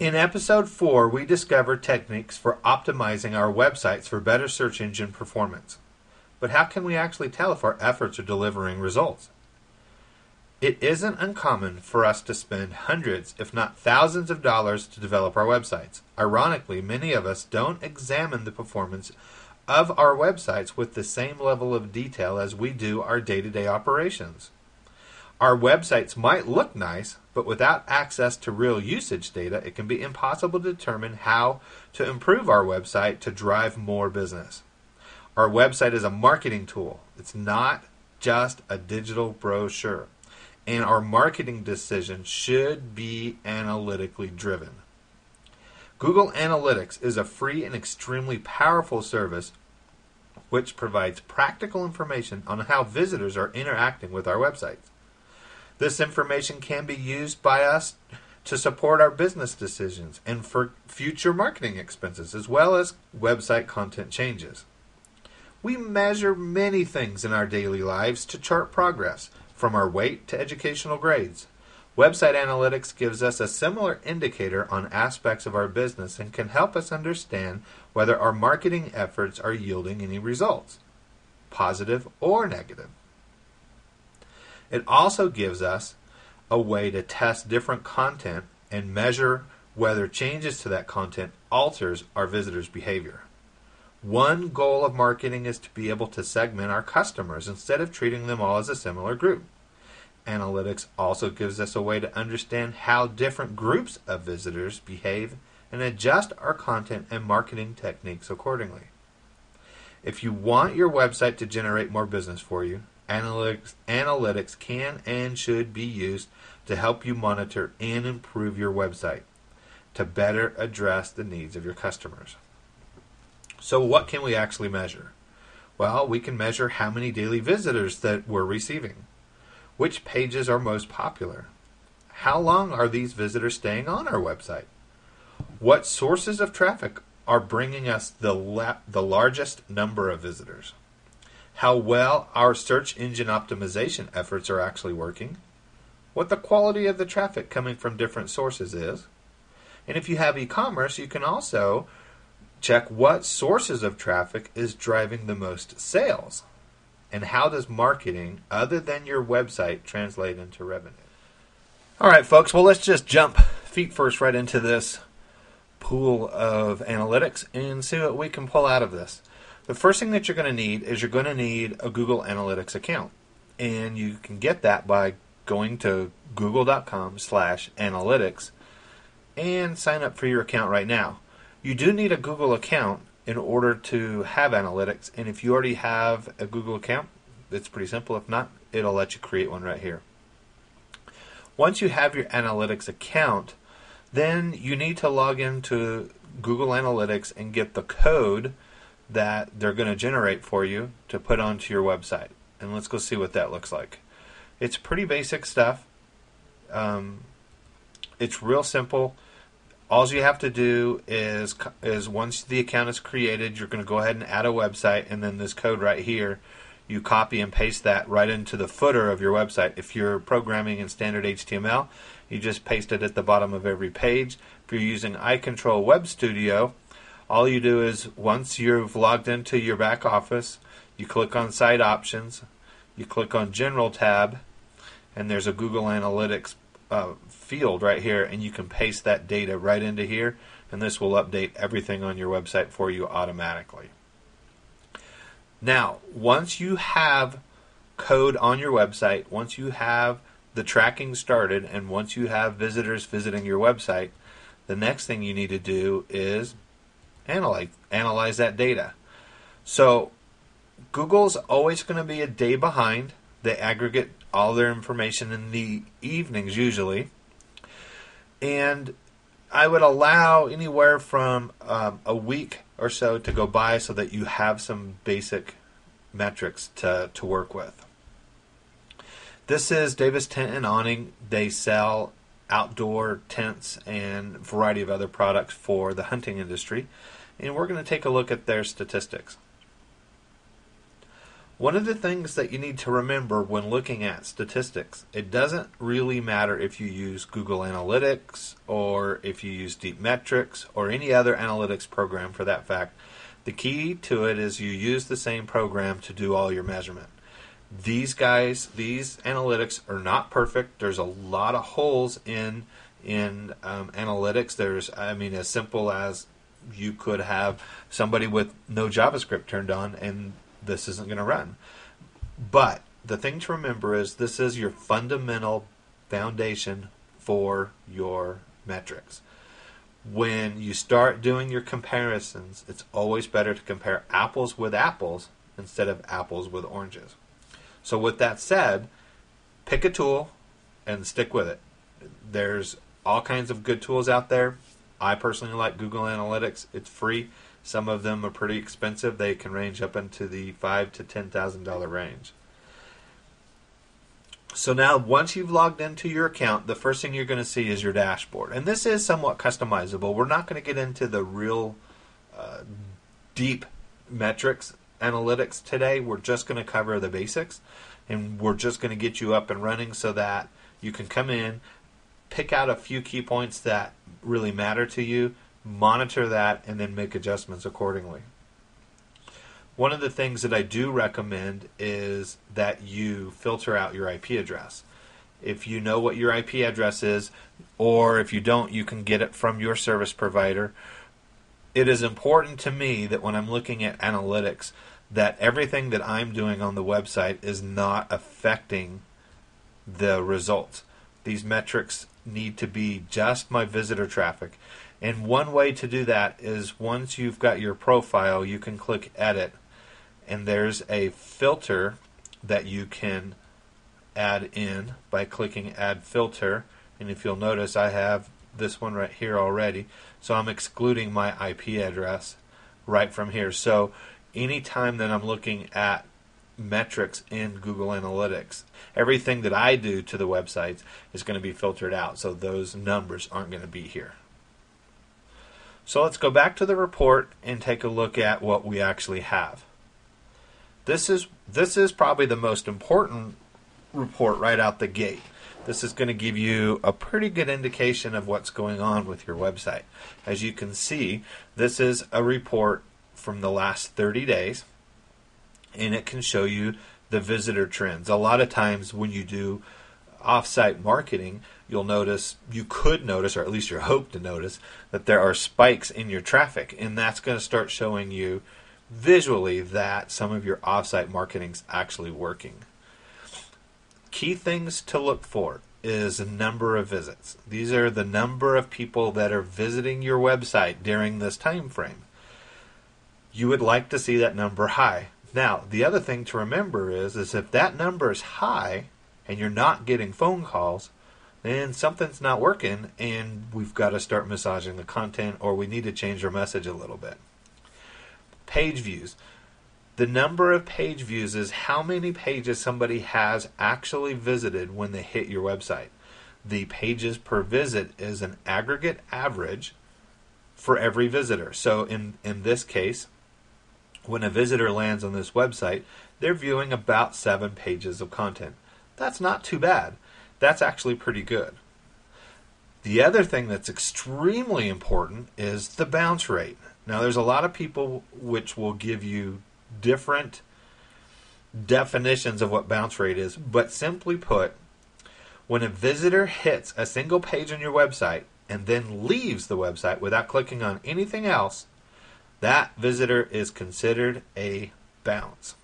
In episode 4, we discovered techniques for optimizing our websites for better search engine performance. But how can we actually tell if our efforts are delivering results? It isn't uncommon for us to spend hundreds, if not thousands of dollars to develop our websites. Ironically, many of us don't examine the performance of our websites with the same level of detail as we do our day-to-day operations. Our websites might look nice, but without access to real usage data, it can be impossible to determine how to improve our website to drive more business. Our website is a marketing tool. It's not just a digital brochure. And our marketing decisions should be analytically driven. Google Analytics is a free and extremely powerful service which provides practical information on how visitors are interacting with our websites. This information can be used by us to support our business decisions and for future marketing expenses, as well as website content changes. We measure many things in our daily lives to chart progress, from our weight to educational grades. Website analytics gives us a similar indicator on aspects of our business and can help us understand whether our marketing efforts are yielding any results, positive or negative. It also gives us a way to test different content and measure whether changes to that content alters our visitors' behavior. One goal of marketing is to be able to segment our customers instead of treating them all as a similar group. Analytics also gives us a way to understand how different groups of visitors behave and adjust our content and marketing techniques accordingly. If you want your website to generate more business for you, analytics can and should be used to help you monitor and improve your website to better address the needs of your customers. So what can we actually measure? Well, we can measure how many daily visitors that we're receiving. Which pages are most popular? How long are these visitors staying on our website? What sources of traffic are bringing us the largest number of visitors? How well our search engine optimization efforts are actually working? What the quality of the traffic coming from different sources is? And if you have e-commerce, you can also check what sources of traffic is driving the most sales. And how does marketing, other than your website, translate into revenue? All right, folks, well, let's just jump feet first right into this pool of analytics and see what we can pull out of this. The first thing that you're going to need is you're going to need a Google Analytics account. And you can get that by going to google.com/analytics and sign up for your account right now. You do need a Google account in order to have analytics, and if you already have a Google account, it's pretty simple. If not, it'll let you create one right here. Once you have your analytics account, then you need to log into Google Analytics and get the code that they're going to generate for you to put onto your website. And let's go see what that looks like. It's pretty basic stuff. It's real simple. All you have to do is once the account is created, you're going to go ahead and add a website, and then this code right here, you copy and paste that right into the footer of your website. If you're programming in standard HTML, you just paste it at the bottom of every page. If you're using iControl Web Studio, all you do is once you've logged into your back office, you click on Site Options, you click on General tab, and there's a Google Analytics field right here, and you can paste that data right into here, and this will update everything on your website for you automatically. Now, once you have code on your website, once you have the tracking started, and once you have visitors visiting your website, the next thing you need to do is analyze that data. So Google's always going to be a day behind. They aggregate all their information in the evenings usually. And I would allow anywhere from a week or so to go by so that you have some basic metrics to work with. This is Davis Tent and Awning. They sell outdoor tents and a variety of other products for the hunting industry. And we're going to take a look at their statistics. One of the things that you need to remember when looking at statistics, it doesn't really matter if you use Google Analytics or if you use Deep Metrics or any other analytics program for that fact. The key to it is you use the same program to do all your measurement. These analytics are not perfect. There's a lot of holes in analytics. There's, as simple as you could have somebody with no JavaScript turned on and this isn't going to run. But the thing to remember is this is your fundamental foundation for your metrics. When you start doing your comparisons, it's always better to compare apples with apples instead of apples with oranges. So with that said, pick a tool and stick with it. There's all kinds of good tools out there. I personally like Google Analytics. It's free. Some of them are pretty expensive. They can range up into the $5,000 to $10,000 range. So now once you've logged into your account, the first thing you're going to see is your dashboard. And this is somewhat customizable. We're not going to get into the real deep metrics analytics today. We're just going to cover the basics. And we're just going to get you up and running so that you can come in, pick out a few key points that really matter to you, monitor that, and then make adjustments accordingly. One of the things that I do recommend is that you filter out your IP address. If you know what your IP address is, or if you don't, you can get it from your service provider. It is important to me that when I'm looking at analytics, that everything that I'm doing on the website is not affecting the results. These metrics need to be just my visitor traffic. And one way to do that is once you've got your profile, you can click Edit, and there's a filter that you can add in by clicking Add Filter. And if you'll notice, I have this one right here already, so I'm excluding my IP address right from here. So anytime that I'm looking at metrics in Google Analytics, everything that I do to the websites is going to be filtered out, so those numbers aren't going to be here. So let's go back to the report and take a look at what we actually have. This is probably the most important report right out the gate. This is going to give you a pretty good indication of what's going on with your website. As you can see, this is a report from the last 30 days, and it can show you the visitor trends. A lot of times when you do off-site marketing, you could notice, or at least you hope to notice, that there are spikes in your traffic, and that's going to start showing you visually that some of your off-site marketing is actually working. Key things to look for is the number of visits. These are the number of people that are visiting your website during this time frame. You would like to see that number high. Now, the other thing to remember is if that number is high and you're not getting phone calls, then something's not working and we've got to start massaging the content, or we need to change our message a little bit. Page views. The number of page views is how many pages somebody has actually visited when they hit your website. The pages per visit is an aggregate average for every visitor. So in this case, when a visitor lands on this website, they're viewing about 7 pages of content. That's not too bad. That's actually pretty good. The other thing that's extremely important is the bounce rate. Now, there's a lot of people which will give you different definitions of what bounce rate is, but simply put, when a visitor hits a single page on your website and then leaves the website without clicking on anything else, that visitor is considered a bounce.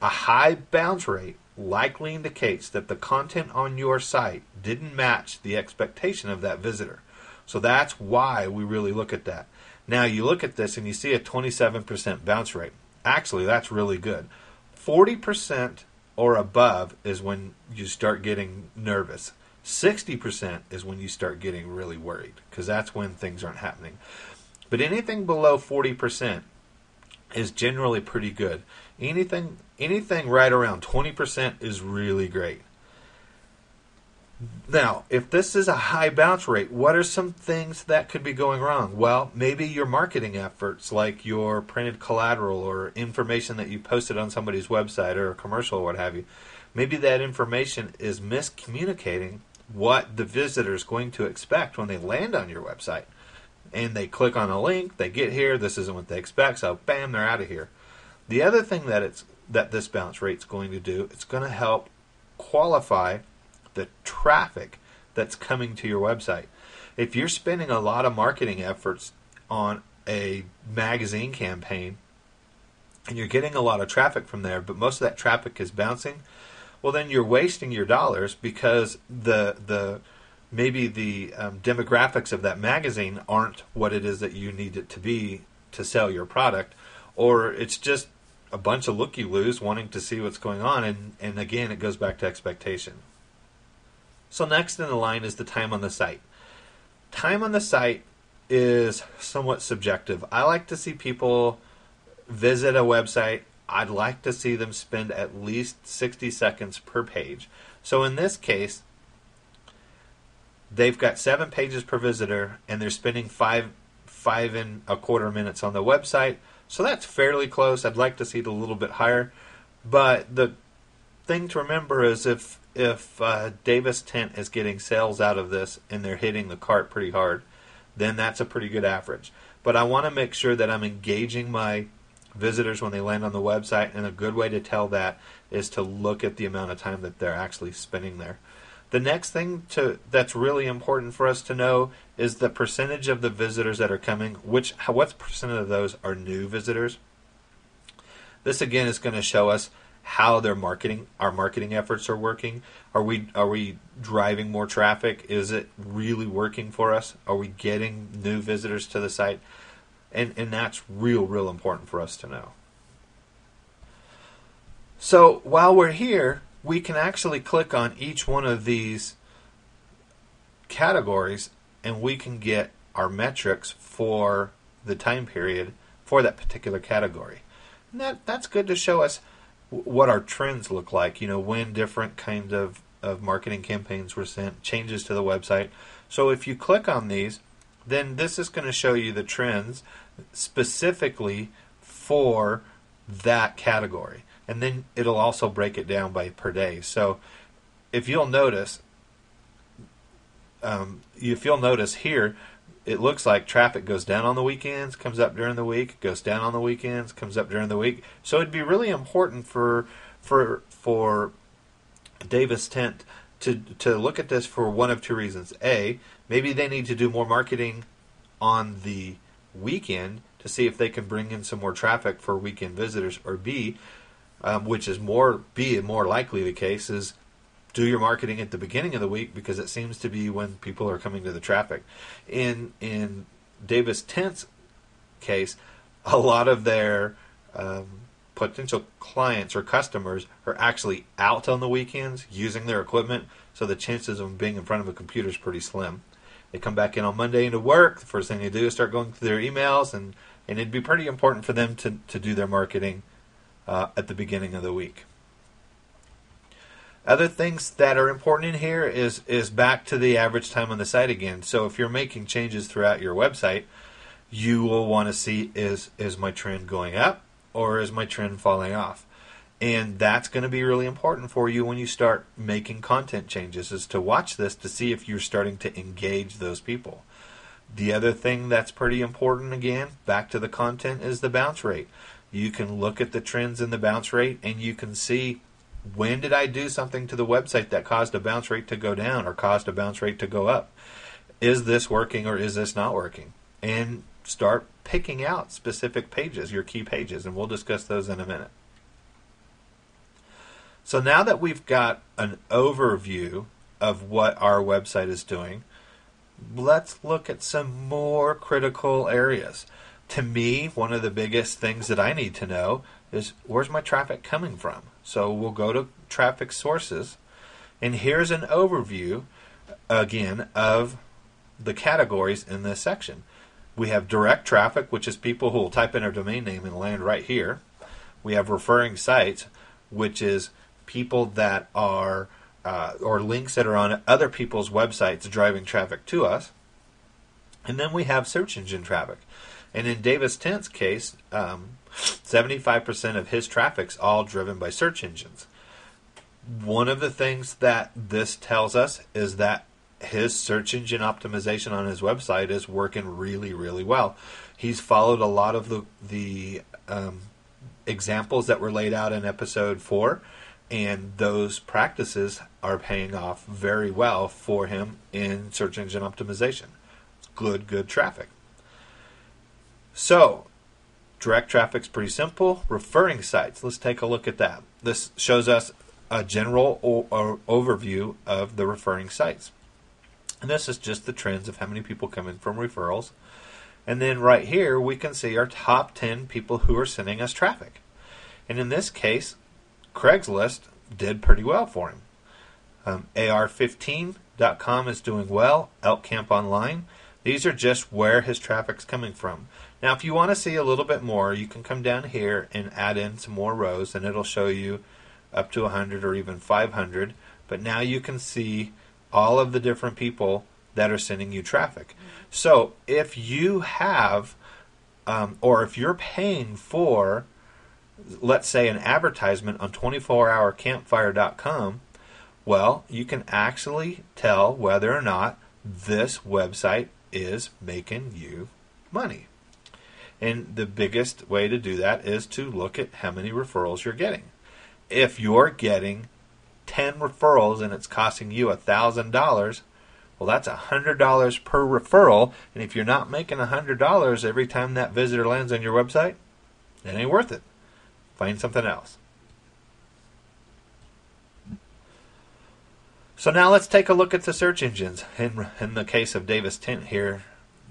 A high bounce rate likely indicates that the content on your site didn't match the expectation of that visitor. So that's why we really look at that. Now you look at this and you see a 27% bounce rate. Actually, that's really good. 40% or above is when you start getting nervous. 60% is when you start getting really worried, because that's when things aren't happening. But anything below 40% is generally pretty good. Anything right around 20% is really great. Now, if this is a high bounce rate, what are some things that could be going wrong? Well, maybe your marketing efforts, like your printed collateral or information that you posted on somebody's website or a commercial or what have you, maybe that information is miscommunicating what the visitor is going to expect when they land on your website. And they click on a link, they get here, this isn't what they expect, so bam, they're out of here. The other thing that this bounce rate is going to do, it's going to help qualify the traffic that's coming to your website. If you're spending a lot of marketing efforts on a magazine campaign and you're getting a lot of traffic from there, but most of that traffic is bouncing, well, then you're wasting your dollars because maybe the demographics of that magazine aren't what it is that you need it to be to sell your product, or it's just a bunch of looky-loos wanting to see what's going on, and again, it goes back to expectation. So next in the line is the time on the site. Time on the site is somewhat subjective. I like to see people visit a website. I'd like to see them spend at least 60 seconds per page. So in this case, they've got 7 pages per visitor, and they're spending 5.25 minutes on the website. So that's fairly close. I'd like to see it a little bit higher. But the thing to remember is if Davis Tent is getting sales out of this and they're hitting the cart pretty hard, then that's a pretty good average. But I want to make sure that I'm engaging my visitors when they land on the website, and a good way to tell that is to look at the amount of time that they're actually spending there. The next thing that's really important for us to know is the percentage of the visitors that are coming. What percent of those are new visitors? This again is going to show us how our marketing efforts are working. Are we driving more traffic? Is it really working for us? Are we getting new visitors to the site? And that's real important for us to know. So while we're here, we can actually click on each one of these categories and we can get our metrics for the time period for that particular category. And that's good to show us what our trends look like, when different kind of marketing campaigns were sent, changes to the website. So if you click on these, then this is going to show you the trends specifically for that category. And then it'll also break it down by per day. So if you'll notice here, it looks like traffic goes down on the weekends, comes up during the week, goes down on the weekends, comes up during the week. So it'd be really important for Davis Tent to look at this for one of two reasons. A, maybe they need to do more marketing on the weekend to see if they can bring in some more traffic for weekend visitors, or B, which is more likely the case, is do your marketing at the beginning of the week because it seems to be when people are coming to the traffic. In Davis Tent's case, a lot of their potential clients or customers are actually out on the weekends using their equipment, so the chances of them being in front of a computer is pretty slim. They come back in on Monday into work. The first thing they do is start going through their emails, and it'd be pretty important for them to do their marketing at the beginning of the week. Other things that are important in here is back to the average time on the site again. So if you're making changes throughout your website, you will want to see, is my trend going up or is my trend falling off? And that's going to be really important for you when you start making content changes, is to watch this to see if you're starting to engage those people. The other thing that's pretty important, again, back to the content, is the bounce rate. You can look at the trends in the bounce rate and you can see, when did I do something to the website that caused a bounce rate to go down or caused a bounce rate to go up? Is this working or is this not working? And start picking out specific pages, your key pages, and we'll discuss those in a minute. So now that we've got an overview of what our website is doing, let's look at some more critical areas. To me, one of the biggest things that I need to know is, where's my traffic coming from? So we'll go to traffic sources, and here's an overview, again, of the categories in this section. We have direct traffic, which is people who will type in their domain name and land right here. We have referring sites, which is people that are or links that are on other people's websites driving traffic to us. And then we have search engine traffic. And in Davis Tent's case, 75% of his traffic's all driven by search engines. One of the things that this tells us is that his search engine optimization on his website is working really, really well. He's followed a lot of the examples that were laid out in episode 4, and those practices are paying off very well for him in search engine optimization. It's good traffic. So, direct traffic's pretty simple. Referring sites, let's take a look at that. This shows us a general overview of the referring sites. And this is just the trends of how many people come in from referrals. And then right here, we can see our top 10 people who are sending us traffic. And in this case, Craigslist did pretty well for him. AR15.com is doing well. Elk Camp Online. These are just where his traffic's coming from. Now, if you want to see a little bit more, you can come down here and add in some more rows, and it'll show you up to 100 or even 500. But now you can see all of the different people that are sending you traffic. So if you have, or if you're paying for, let's say, an advertisement on 24hourcampfire.com, well, you can actually tell whether or not this website is making you money. And the biggest way to do that is to look at how many referrals you're getting. If you're getting 10 referrals and it's costing you $1,000, well, that's $100 per referral. And if you're not making $100 every time that visitor lands on your website, it ain't worth it. Find something else. So now let's take a look at the search engines. In the case of Davis Tent here,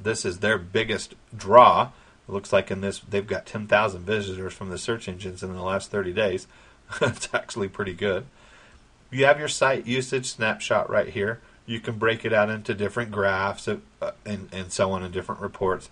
this is their biggest draw. It looks like in this they've got 10,000 visitors from the search engines in the last 30 days. It's actually pretty good. You have your site usage snapshot right here. You can break it out into different graphs and so on in different reports.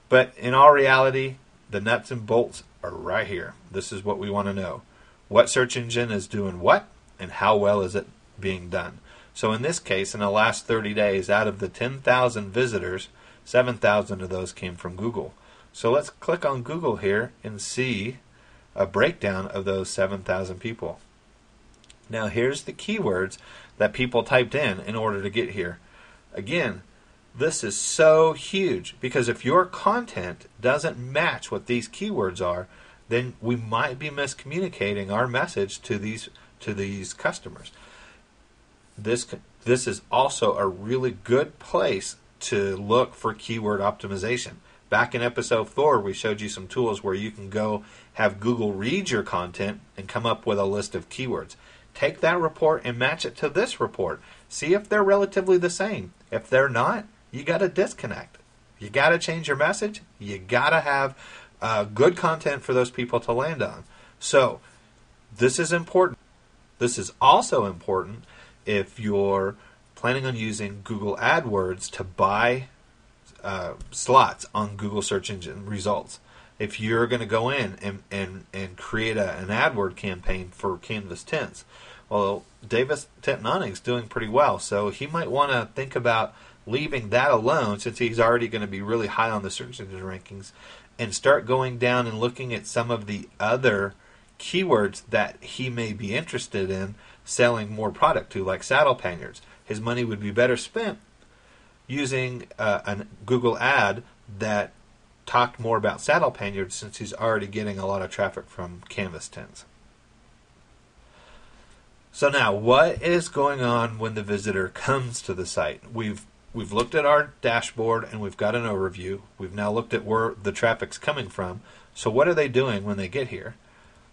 But in all reality, the nuts and bolts are right here. This is what we want to know. What search engine is doing what, and how well is it being done? So in this case, in the last 30 days, out of the 10,000 visitors, 7,000 of those came from Google. So let's click on Google here and see a breakdown of those 7,000 people. Now here's the keywords that people typed in order to get here. Again, this is so huge because if your content doesn't match what these keywords are, then we might be miscommunicating our message to these customers. This is also a really good place to look for keyword optimization. Back in episode 4, we showed you some tools where you can go have Google read your content and come up with a list of keywords. Take that report and match it to this report. See if they're relatively the same. If they're not, you got to disconnect. You got to change your message. You got to have good content for those people to land on. So this is important. This is also important if you're planning on using Google AdWords to buy slots on Google search engine results. If you're going to go in and create an AdWord campaign for Canvas Tents, well, Davis Tent is doing pretty well, so he might want to think about leaving that alone since he's already going to be really high on the search engine rankings and start going down and looking at some of the other keywords that he may be interested in selling more product to, like saddle panniers. His money would be better spent using a Google ad that talked more about saddle panniers since he's already getting a lot of traffic from Canvas Tents. So now, what is going on when the visitor comes to the site? We've looked at our dashboard and we've got an overview. We've now looked at where the traffic's coming from. So what are they doing when they get here?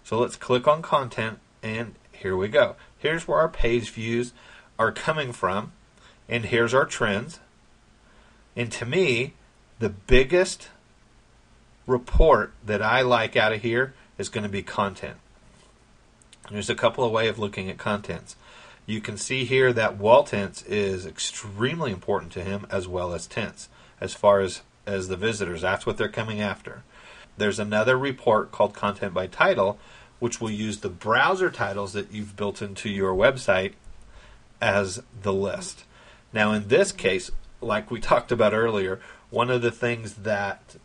So let's click on content and here we go. Here's where our page views are coming from and here's our trends. And to me, the biggest report that I like out of here is going to be content. There's a couple of ways of looking at contents. You can see here that wall tents is extremely important to him as well as tents as far as the visitors. That's what they're coming after. There's another report called Content by Title, which will use the browser titles that you've built into your website as the list. Now, in this case, like we talked about earlier, one of the things that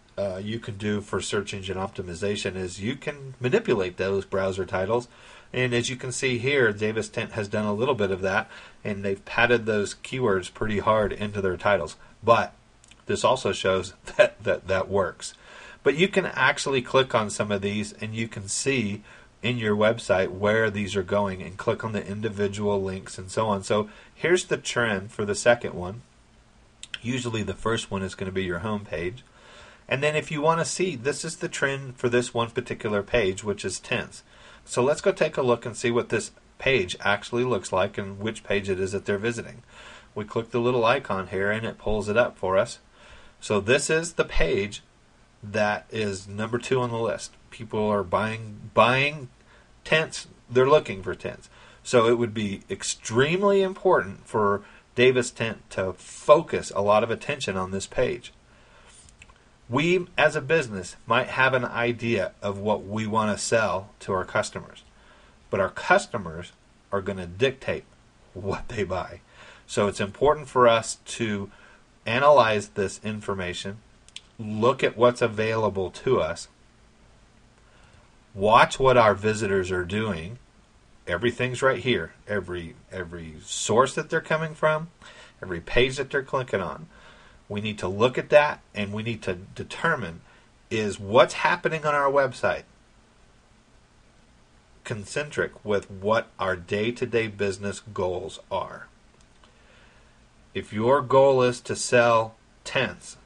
you can do for search engine optimization is you can manipulate those browser titles. And as you can see here, Davis Tent has done a little bit of that, and they've padded those keywords pretty hard into their titles. But this also shows that works. But you can actually click on some of these, and you can see in your website where these are going, and click on the individual links and so on. So here's the trend for the second one. Usually the first one is going to be your home page. And then if you want to see, this is the trend for this one particular page, which is tents. So let's go take a look and see what this page actually looks like and which page it is that they're visiting. We click the little icon here and it pulls it up for us. So this is the page that is number 2 on the list. People are buying tents. They're looking for tents. So it would be extremely important for Davis Tent to focus a lot of attention on this page. We, as a business, might have an idea of what we want to sell to our customers, but our customers are going to dictate what they buy. So it's important for us to analyze this information, look at what's available to us, watch what our visitors are doing. Everything's right here. Every source that they're coming from, every page that they're clicking on. We need to look at that, and we need to determine, is what's happening on our website concentric with what our day-to-day business goals are. If your goal is to sell tents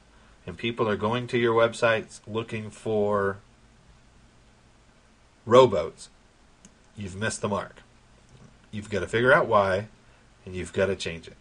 and people are going to your websites looking for rowboats, you've missed the mark. You've got to figure out why, and you've got to change it.